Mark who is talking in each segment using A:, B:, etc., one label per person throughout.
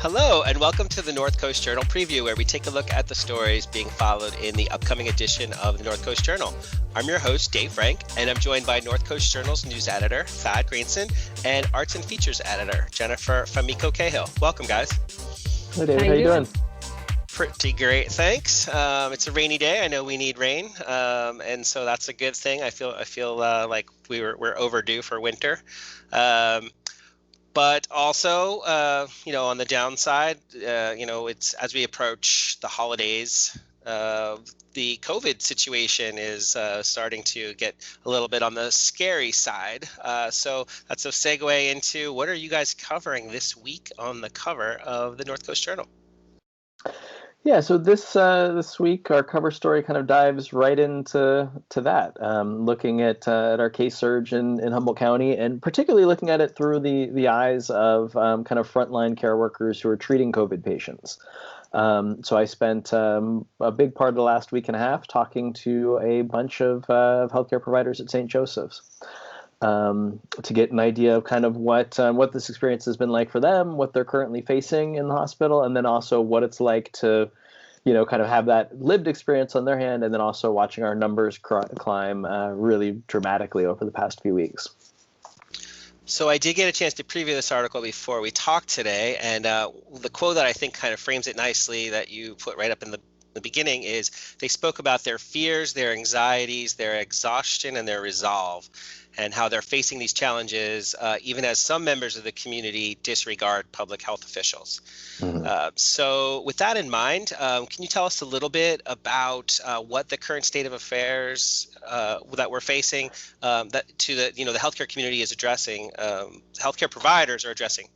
A: Hello, and welcome to the North Coast Journal Preview, where we take a look at the stories being followed in the upcoming edition of the North Coast Journal. I'm your host, Dave Frank, and I'm joined by North Coast Journal's news editor, Thad Greenson, and arts and features editor, Jennifer Famiko Cahill. Welcome, guys.
B: Hey, David. How you doing?
A: Pretty great, thanks. It's a rainy day. I know we need rain, and so that's a good thing. I feel like we're overdue for winter. But also, on the downside, it's as we approach the holidays, the COVID situation is starting to get a little bit on the scary side. So that's a segue into what are you guys covering this week on the cover of the North Coast Journal?
B: Yeah, so this week our cover story kind of dives right into that, looking at our case surge in Humboldt County, and particularly looking at it through the eyes of kind of frontline care workers who are treating COVID patients. So I spent a big part of the last week and a half talking to a bunch of healthcare providers at St. Joseph's. To get an idea of kind of what this experience has been like for them, what they're currently facing in the hospital, and then also what it's like to, kind of have that lived experience on their hand, and then also watching our numbers climb really dramatically over the past few weeks.
A: So I did get a chance to preview this article before we talked today, and the quote that I think kind of frames it nicely that you put right up in the beginning is they spoke about their fears, their anxieties, their exhaustion, and their resolve, and how they're facing these challenges even as some members of the community disregard public health officials. Mm-hmm. So with that in mind, can you tell us a little bit about what the current state of affairs that we're facing that to the healthcare community is addressing, healthcare providers are addressing?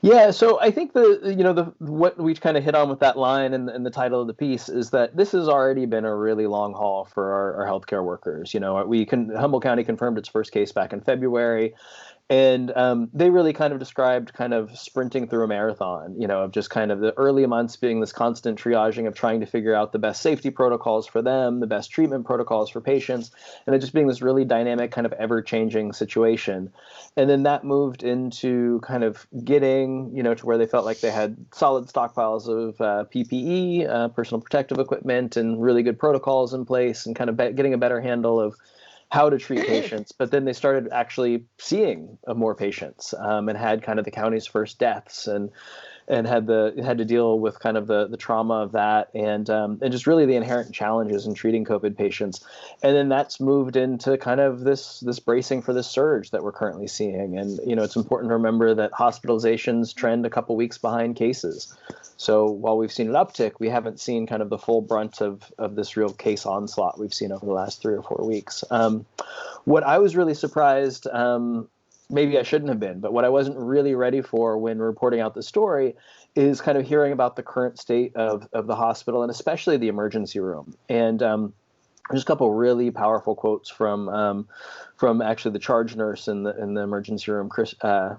B: Yeah, so I think what we kind of hit on with that line and the title of the piece is that this has already been a really long haul for our healthcare workers. Humboldt County confirmed its first case back in February. And they really kind of described kind of sprinting through a marathon, of just kind of the early months being this constant triaging of trying to figure out the best safety protocols for them, the best treatment protocols for patients, and it just being this really dynamic kind of ever-changing situation. And then that moved into kind of getting, to where they felt like they had solid stockpiles of PPE, personal protective equipment, and really good protocols in place, and kind of getting a better handle of how to treat patients. But then they started actually seeing more patients and had kind of the county's first deaths and had to deal with kind of the trauma of that and just really the inherent challenges in treating COVID patients. And then that's moved into kind of this bracing for this surge that we're currently seeing. And, it's important to remember that hospitalizations trend a couple weeks behind cases. So while we've seen an uptick, we haven't seen kind of the full brunt of this real case onslaught we've seen over the last 3 or 4 weeks. What I was really surprised, maybe I shouldn't have been, but what I wasn't really ready for when reporting out the story is kind of hearing about the current state of the hospital and especially the emergency room. And there's a couple really powerful quotes from actually the charge nurse in the emergency room, Kristen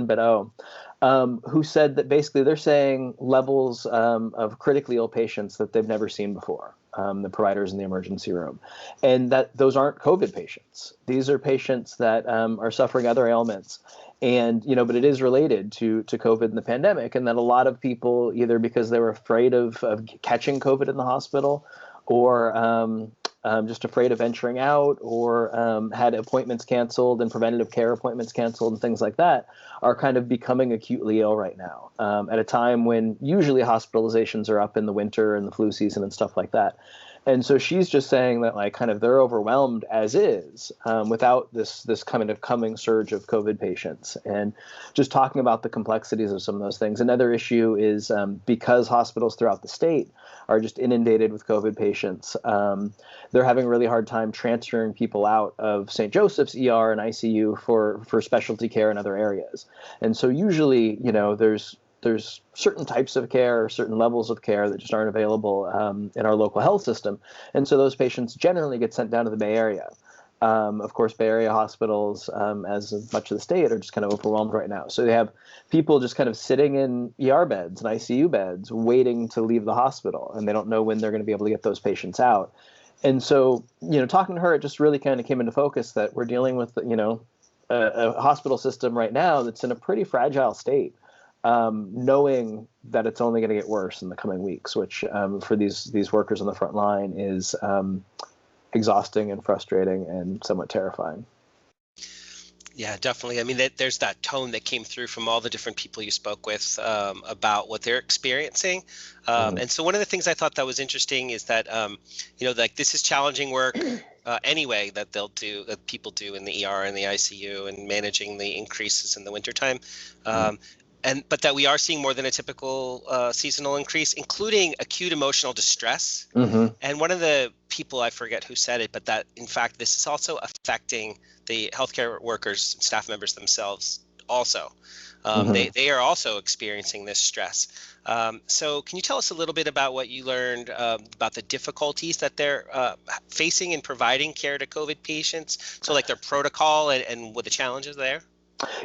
B: Bedeau, who said that basically they're saying levels of critically ill patients that they've never seen before, the providers in the emergency room, and that those aren't COVID patients. These are patients that are suffering other ailments. And, but it is related to COVID and the pandemic, and that a lot of people, either because they were afraid of catching COVID in the hospital or just afraid of venturing out or had appointments canceled and preventative care appointments canceled and things like that, are kind of becoming acutely ill right now at a time when usually hospitalizations are up in the winter and the flu season and stuff like that. And so she's just saying that like kind of they're overwhelmed as is without this kind of coming surge of COVID patients, and just talking about the complexities of some of those things. Another issue is because hospitals throughout the state are just inundated with COVID patients, they're having a really hard time transferring people out of St. Joseph's ER and ICU for specialty care in other areas. And so usually, there's certain types of care, certain levels of care that just aren't available in our local health system. And so those patients generally get sent down to the Bay Area. Of course, Bay Area hospitals, as much of the state, are just kind of overwhelmed right now. So they have people just kind of sitting in ER beds and ICU beds waiting to leave the hospital, and they don't know when they're going to be able to get those patients out. And so, talking to her, it just really kind of came into focus that we're dealing with, a hospital system right now that's in a pretty fragile state, knowing that it's only going to get worse in the coming weeks, which for these workers on the front line is exhausting and frustrating and somewhat terrifying.
A: Yeah, definitely. I mean, there's that tone that came through from all the different people you spoke with about what they're experiencing. And so one of the things I thought that was interesting is that, like this is challenging work anyway that people do in the ER and the ICU and managing the increases in the wintertime. But that we are seeing more than a typical seasonal increase, including acute emotional distress. And one of the people, I forget who said it, but that in fact this is also affecting the healthcare workers and staff members themselves also. They are also experiencing this stress. So can you tell us a little bit about what you learned about the difficulties that they're facing in providing care to COVID patients? So like their protocol and what the challenges there?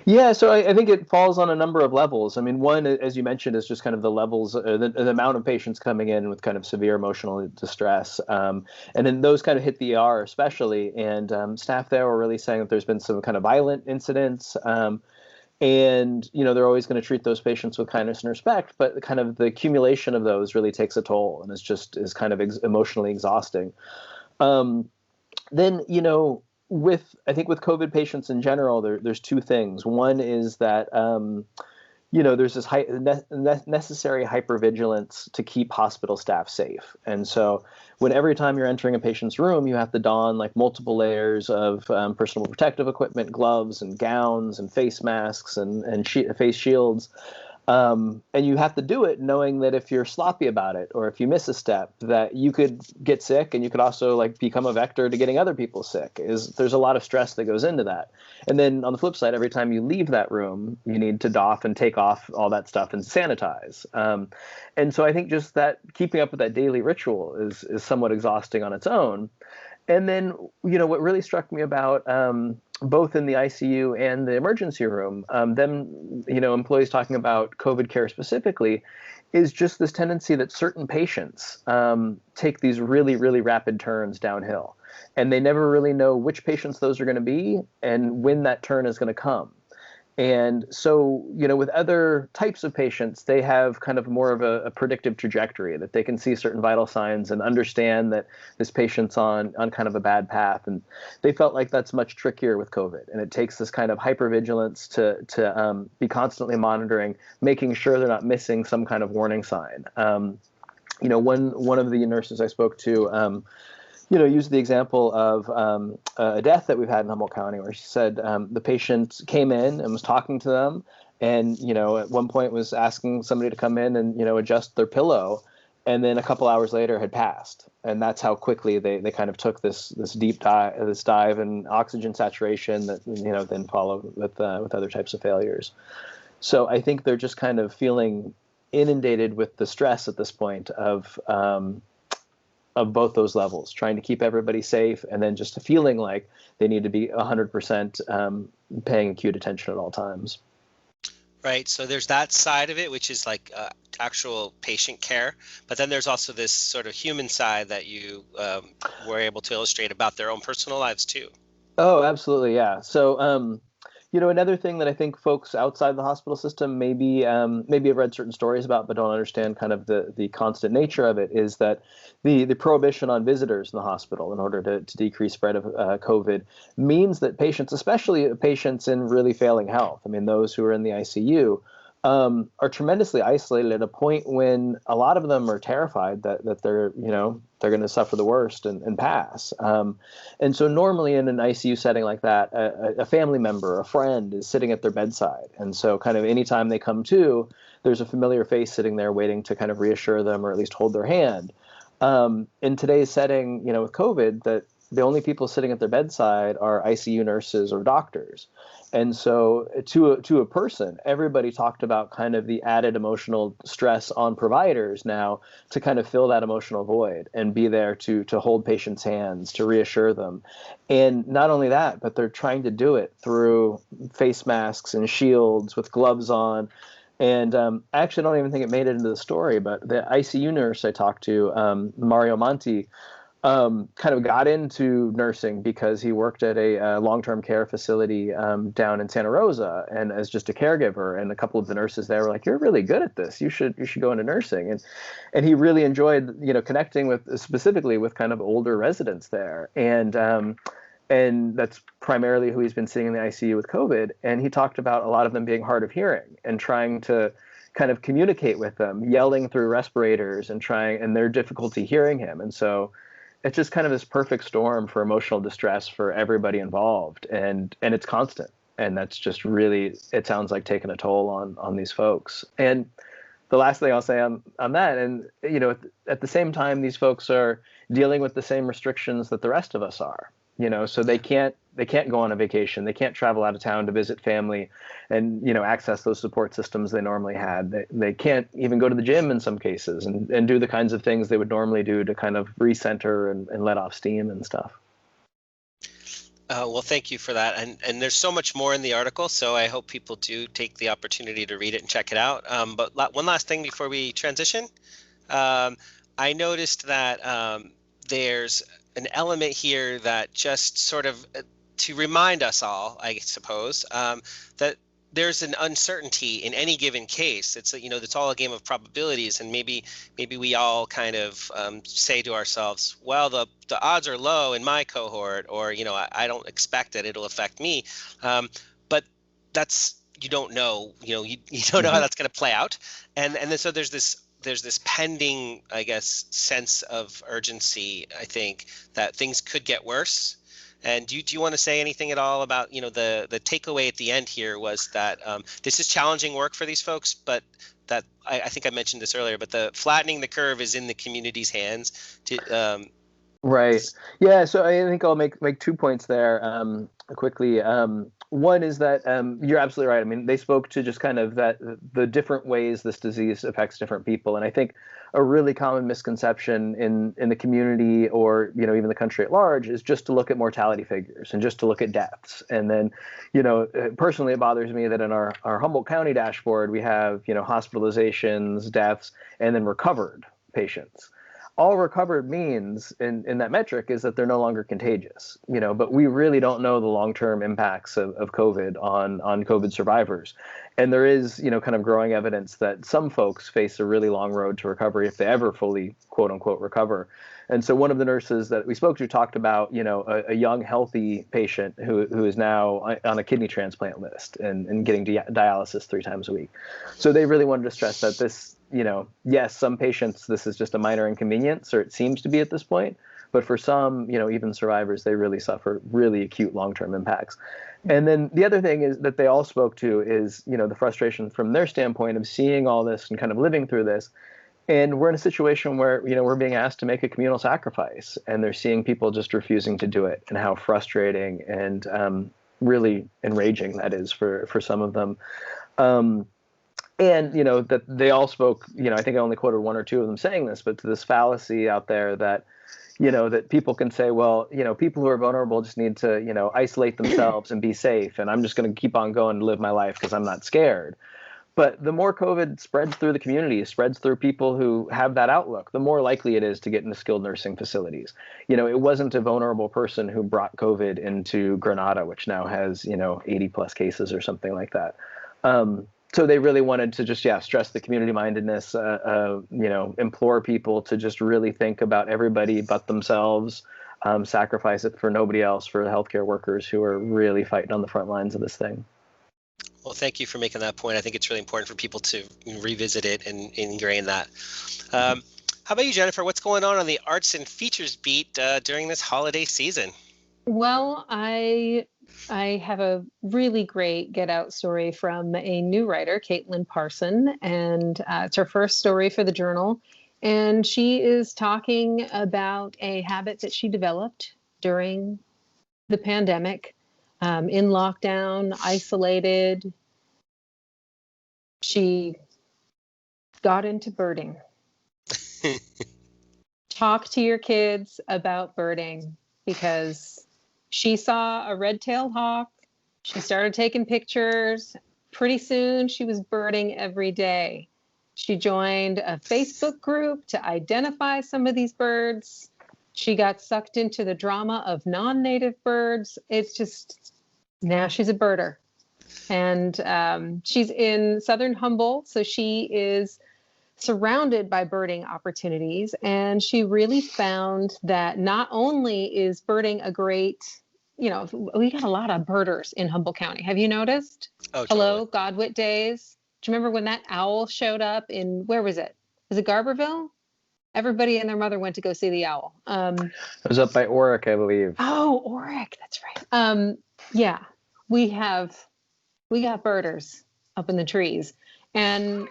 B: Yeah, so I think it falls on a number of levels. I mean, one, as you mentioned, is just kind of the levels, the amount of patients coming in with kind of severe emotional distress. And then those kind of hit the ER especially. And staff there were really saying that there's been some kind of violent incidents. And, they're always going to treat those patients with kindness and respect. But kind of the accumulation of those really takes a toll and is kind of emotionally exhausting. Then, I think with COVID patients in general, there's two things. One is that, there's this necessary hypervigilance to keep hospital staff safe. And so every time you're entering a patient's room, you have to don like multiple layers of personal protective equipment, gloves and gowns and face masks and face shields. And you have to do it knowing that if you're sloppy about it or if you miss a step, that you could get sick and you could also like become a vector to getting other people sick. There's a lot of stress that goes into that. And then on the flip side, every time you leave that room, you need to doff and take off all that stuff and sanitize. And so I think just that keeping up with that daily ritual is somewhat exhausting on its own. And then, what really struck me about both in the ICU and the emergency room, employees talking about COVID care specifically, is just this tendency that certain patients take these really, really rapid turns downhill. And they never really know which patients those are going to be and when that turn is going to come. And so, with other types of patients, they have kind of more of a predictive trajectory that they can see certain vital signs and understand that this patient's on kind of a bad path. And they felt like that's much trickier with COVID. And it takes this kind of hypervigilance to be constantly monitoring, making sure they're not missing some kind of warning sign. One of the nurses I spoke to, used the example of a death that we've had in Humboldt County where she said the patient came in and was talking to them and, at one point was asking somebody to come in and, adjust their pillow. And then a couple hours later had passed. And that's how quickly they kind of took this dive in oxygen saturation that, then followed with other types of failures. So I think they're just kind of feeling inundated with the stress at this point of both those levels, trying to keep everybody safe, and then just a feeling like they need to be 100% paying acute attention at all times.
A: Right. So there's that side of it, which is like actual patient care. But then there's also this sort of human side that you were able to illustrate about their own personal lives too.
B: Oh, absolutely. Yeah. So, another thing that I think folks outside the hospital system maybe have read certain stories about, but don't understand kind of the constant nature of it, is that the prohibition on visitors in the hospital in order to decrease spread of COVID means that patients, especially patients in really failing health, I mean, those who are in the ICU, are tremendously isolated at a point when a lot of them are terrified that they're going to suffer the worst and pass. And so normally in an ICU setting like that, a family member, a friend is sitting at their bedside. And so kind of anytime they come to, there's a familiar face sitting there waiting to kind of reassure them or at least hold their hand. In today's setting, with COVID, that the only people sitting at their bedside are ICU nurses or doctors. And so to a person, everybody talked about kind of the added emotional stress on providers now to kind of fill that emotional void and be there to hold patients' hands, to reassure them. And not only that, but they're trying to do it through face masks and shields with gloves on. And I actually don't even think it made it into the story, but the ICU nurse I talked to, Mario Monti, kind of got into nursing because he worked at a long-term care facility down in Santa Rosa, and as just a caregiver. And a couple of the nurses there were like, "You're really good at this. You should go into nursing." And he really enjoyed, connecting with specifically with kind of older residents there. And that's primarily who he's been seeing in the ICU with COVID. And he talked about a lot of them being hard of hearing and trying to kind of communicate with them, yelling through respirators and their difficulty hearing him. And so it's just kind of this perfect storm for emotional distress for everybody involved. And it's constant. And that's just really, it sounds like taking a toll on these folks. And the last thing I'll say on that, and at the same time, these folks are dealing with the same restrictions that the rest of us are. So they can't go on a vacation. They can't travel out of town to visit family and, access those support systems they normally had. They can't even go to the gym in some cases and do the kinds of things they would normally do to kind of recenter and let off steam and stuff.
A: Well, thank you for that. And there's so much more in the article, so I hope people do take the opportunity to read it and check it out. But one last thing before we transition. I noticed that there's an element here that just sort of to remind us all, I suppose, that there's an uncertainty in any given case. It's it's all a game of probabilities, and maybe we all kind of say to ourselves, well, the odds are low in my cohort, or I don't expect that it'll affect me, but that's you don't know, you don't know how that's going to play out, and then so there's this pending, I guess, sense of urgency, I think, that things could get worse. And do you want to say anything at all about, the takeaway at the end here was that this is challenging work for these folks, but that I think I mentioned this earlier, but the flattening the curve is in the community's hands.
B: Right. Yeah. So I think I'll make 2 points there quickly. One is that you're absolutely right. I mean, they spoke to just kind of that the different ways this disease affects different people. And I think a really common misconception in the community or, even the country at large is just to look at mortality figures and just to look at deaths. And then, personally, it bothers me that in our Humboldt County dashboard, we have, hospitalizations, deaths, and then recovered patients. All recovered means in that metric is that they're no longer contagious, but we really don't know the long-term impacts of COVID on COVID survivors. And there is, kind of growing evidence that some folks face a really long road to recovery if they ever fully, quote unquote, recover. And so one of the nurses that we spoke to talked about, a young, healthy patient who is now on a kidney transplant list and getting dialysis 3 times a week. So they really wanted to stress that this, yes, some patients, this is just a minor inconvenience, or it seems to be at this point. But for some, even survivors, they really suffer really acute long-term impacts. And then the other thing is that they all spoke to is, the frustration from their standpoint of seeing all this and kind of living through this. And we're in a situation where, we're being asked to make a communal sacrifice, and they're seeing people just refusing to do it, and how frustrating and really enraging that is for some of them. And, that they all spoke, I think I only quoted 1 or 2 of them saying this, but to this fallacy out there that, that people can say, well, people who are vulnerable just need to, isolate themselves and be safe. And I'm just going to keep on going to live my life because I'm not scared. But the more COVID spreads through the community, spreads through people who have that outlook, the more likely it is to get into skilled nursing facilities. It wasn't a vulnerable person who brought COVID into Granada, which now has, 80 plus cases or something like that. So they really wanted to just, stress the community mindedness, implore people to just really think about everybody but themselves, sacrifice it for nobody else, for the healthcare workers who are really fighting on the front lines of this thing.
A: Well, thank you for making that point. I think it's really important for people to revisit it and ingrain that. How about you, Jennifer? What's going on the arts and features beat during this holiday season?
C: Well, I have a really great Get Out story from a new writer, Caitlin Parson, and it's her first story for the Journal. And she is talking about a habit that she developed during the pandemic, in lockdown, isolated. She got into birding. Talk to your kids about birding, because she saw a red-tailed hawk. She started taking pictures. Pretty soon, she was birding every day. She joined a Facebook group to identify some of these birds. She got sucked into the drama of non-native birds. It's just, now she's a birder. And she's in southern Humboldt, so she is surrounded by birding opportunities. And she really found that not only is birding a great, we got a lot of birders in Humboldt County. Have you noticed?
A: Oh,
C: Hello,
A: totally.
C: Godwit days. Do you remember when that owl showed up in, where was it? Was it Garberville? Everybody and their mother went to go see the owl.
B: It was up by Oric, I believe.
C: Oh, Oric, that's right. Yeah, we got birders up in the trees, and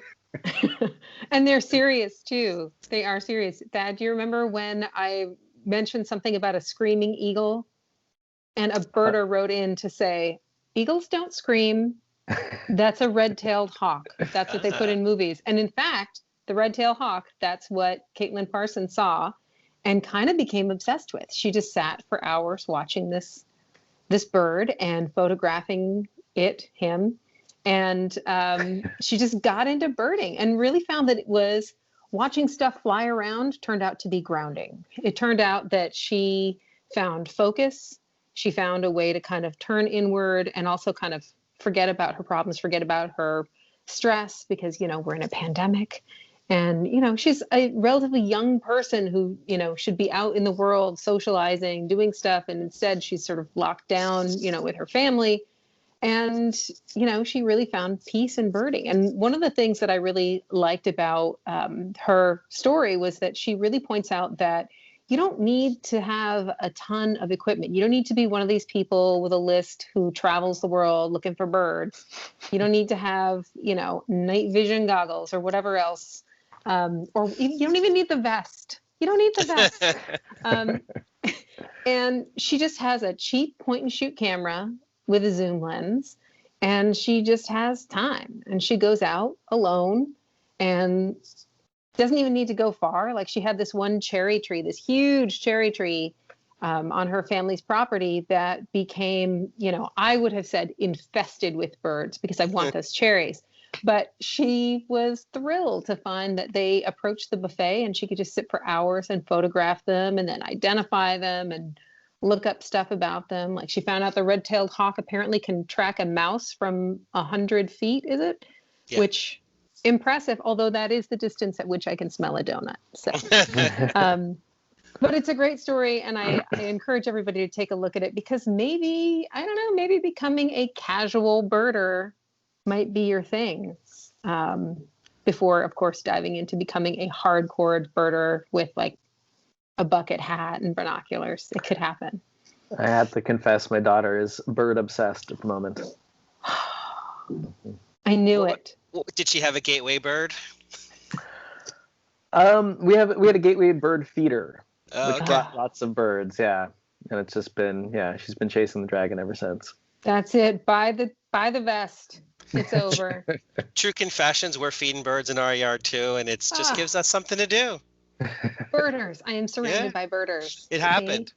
C: and they're serious too. They are serious. Dad, do you remember when I mentioned something about a screaming eagle, and a birder wrote in to say, "Eagles don't scream. That's a red-tailed hawk. That's what they put in movies." And in fact, the red-tailed hawk, that's what Caitlin Parsons saw and kind of became obsessed with. She just sat for hours watching this bird and photographing him. And she just got into birding and really found that it was watching stuff fly around turned out to be grounding. It turned out that she found focus. She found a way to kind of turn inward and also kind of forget about her problems, forget about her stress, because, we're in a pandemic. And, she's a relatively young person who, should be out in the world socializing, doing stuff. And instead she's sort of locked down, with her family. And, she really found peace in birding. And one of the things that I really liked about her story was that she really points out that you don't need to have a ton of equipment. You don't need to be one of these people with a list who travels the world looking for birds. You don't need to have, night vision goggles or whatever else. Or you don't even need the vest. You don't need the vest. And she just has a cheap point and shoot camera with a zoom lens, and she just has time, and she goes out alone and doesn't even need to go far. Like, she had this one cherry tree, this huge cherry tree on her family's property that became, I would have said infested with birds, because I want those cherries. But she was thrilled to find that they approached the buffet and she could just sit for hours and photograph them and then identify them and look up stuff about them. Like, she found out the red-tailed hawk apparently can track a mouse from 100 feet, is it?
A: Yeah.
C: Which, impressive, although that is the distance at which I can smell a donut. So, but it's a great story, and I encourage everybody to take a look at it, because maybe, I don't know, maybe becoming a casual birder might be your thing, before, of course, diving into becoming a hardcore birder with like a bucket hat and binoculars. It could happen.
B: I have to confess, my daughter is bird obsessed at the moment.
C: I knew it.
A: Did she have a gateway bird?
B: We had a gateway bird feeder,
A: Oh,
B: which
A: okay.
B: got lots of birds, yeah. And it's just been, she's been chasing the dragon ever since.
C: That's it. Buy the vest. It's over.
A: True confessions, we're feeding birds in our yard too, and it's just gives us something to do.
C: Birders. I am surrounded by birders.
A: It happened.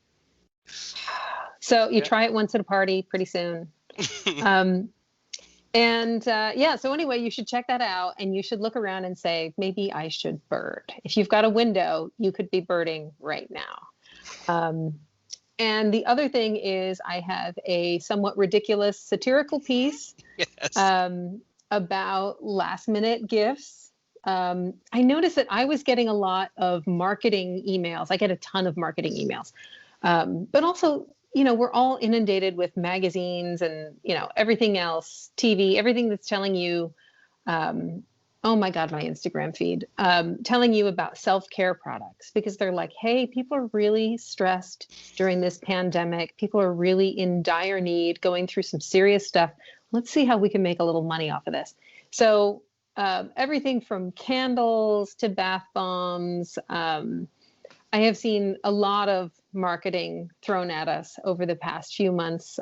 C: So you try it once at a party pretty soon. So anyway, you should check that out, and you should look around and say, maybe I should bird. If you've got a window, you could be birding right now. And the other thing is, I have a somewhat ridiculous satirical piece about last minute gifts. I noticed that I was getting a lot of marketing emails. I get a ton of marketing emails. But also, we're all inundated with magazines and, everything else, TV, everything that's telling you, oh my God, my Instagram feed, telling you about self-care products, because they're like, hey, people are really stressed during this pandemic. People are really in dire need, going through some serious stuff. Let's see how we can make a little money off of this. So everything from candles to bath bombs. I have seen a lot of marketing thrown at us over the past few months,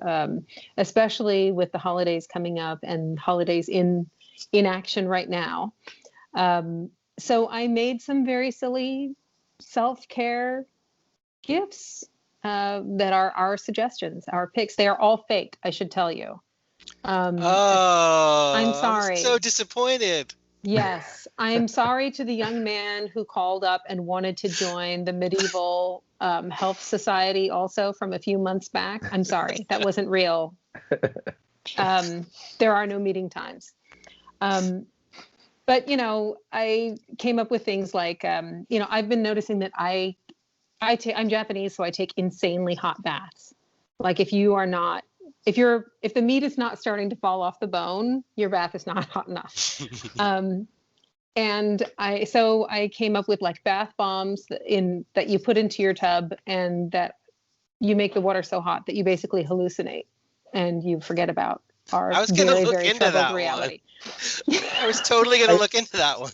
C: especially with the holidays coming up and holidays in action right now. So I made some very silly self-care gifts that are our suggestions, our picks. They are all fake, I should tell you. I'm sorry.
A: I'm so disappointed.
C: Yes, I'm sorry to the young man who called up and wanted to join the medieval health society also from a few months back. I'm sorry, that wasn't real. There are no meeting times. But, I came up with things like, I've been noticing that I'm Japanese, so I take insanely hot baths. Like if the meat is not starting to fall off the bone, your bath is not hot enough. And I came up with like bath bombs that you put into your tub and that you make the water so hot that you basically hallucinate and you forget about our very, very troubled reality.
A: I was totally going to look into that one.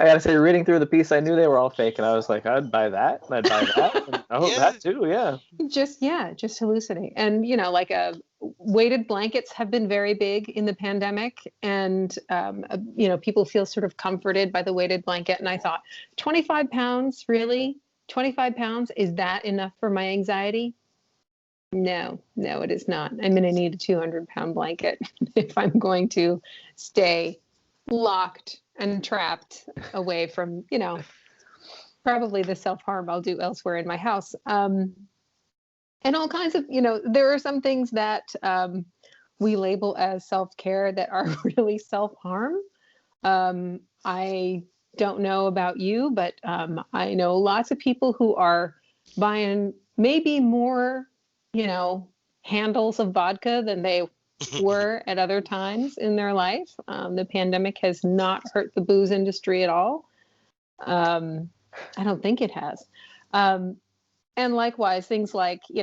B: I gotta say, reading through the piece, I knew they were all fake, and I was like, I'd buy that, and I'd buy that, and that too, yeah. Just
C: hallucinate. And, weighted blankets have been very big in the pandemic, and, people feel sort of comforted by the weighted blanket. And I thought, 25 pounds, really? 25 pounds, is that enough for my anxiety? No, it is not. I'm going to need a 200-pound blanket if I'm going to stay locked and trapped away from, probably the self-harm I'll do elsewhere in my house. And all kinds of, there are some things that we label as self-care that are really self-harm. I don't know about you, but I know lots of people who are buying maybe more, handles of vodka than they were at other times in their life. The pandemic has not hurt the booze industry at all. I don't think it has. And likewise, things like, you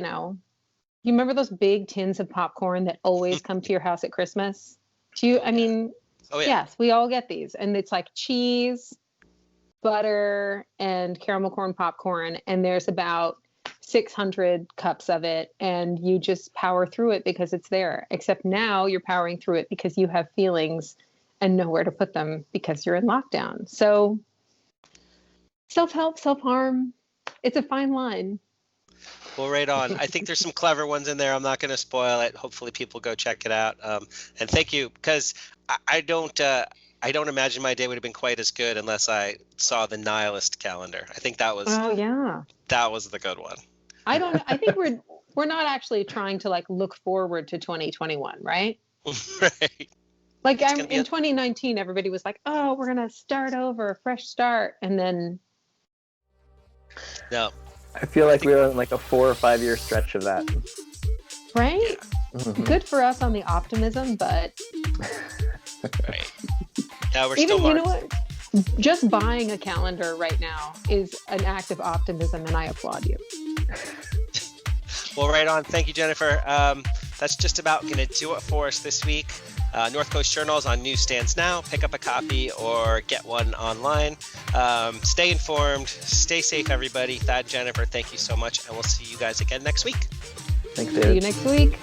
C: remember those big tins of popcorn that always come to your house at Christmas? Yes, we all get these. And it's like cheese, butter, and caramel corn popcorn. And there's about 600 cups of it, and you just power through it because it's there. Except now you're powering through it because you have feelings and nowhere to put them because you're in lockdown. So self-help, self-harm, it's a fine line.
A: Well, right on. I think there's some clever ones in there. I'm not going to spoil it. Hopefully people go check it out. And thank you, because I don't imagine my day would have been quite as good unless I saw the nihilist calendar. I think that was that was the good one.
C: I think we're not actually trying to look forward to 2021, right?
A: Right.
C: Like in 2019, everybody was like, "Oh, we're gonna start over, fresh start," and then.
A: No.
B: I feel like we were in a 4 or 5 year stretch of that.
C: Right. Yeah. Mm-hmm. Good for us on the optimism, but.
A: Right. Yeah, we're still.
C: You know what? Just buying a calendar right now is an act of optimism, and I applaud you.
A: Well, right on. Thank you, Jennifer. That's just about going to do it for us this week. North Coast Journal is on newsstands now. Pick up a copy or get one online. Stay informed. Stay safe, everybody. Thad, Jennifer, thank you so much, and we'll see you guys again next week.
B: Thanks, David.
C: See you next week.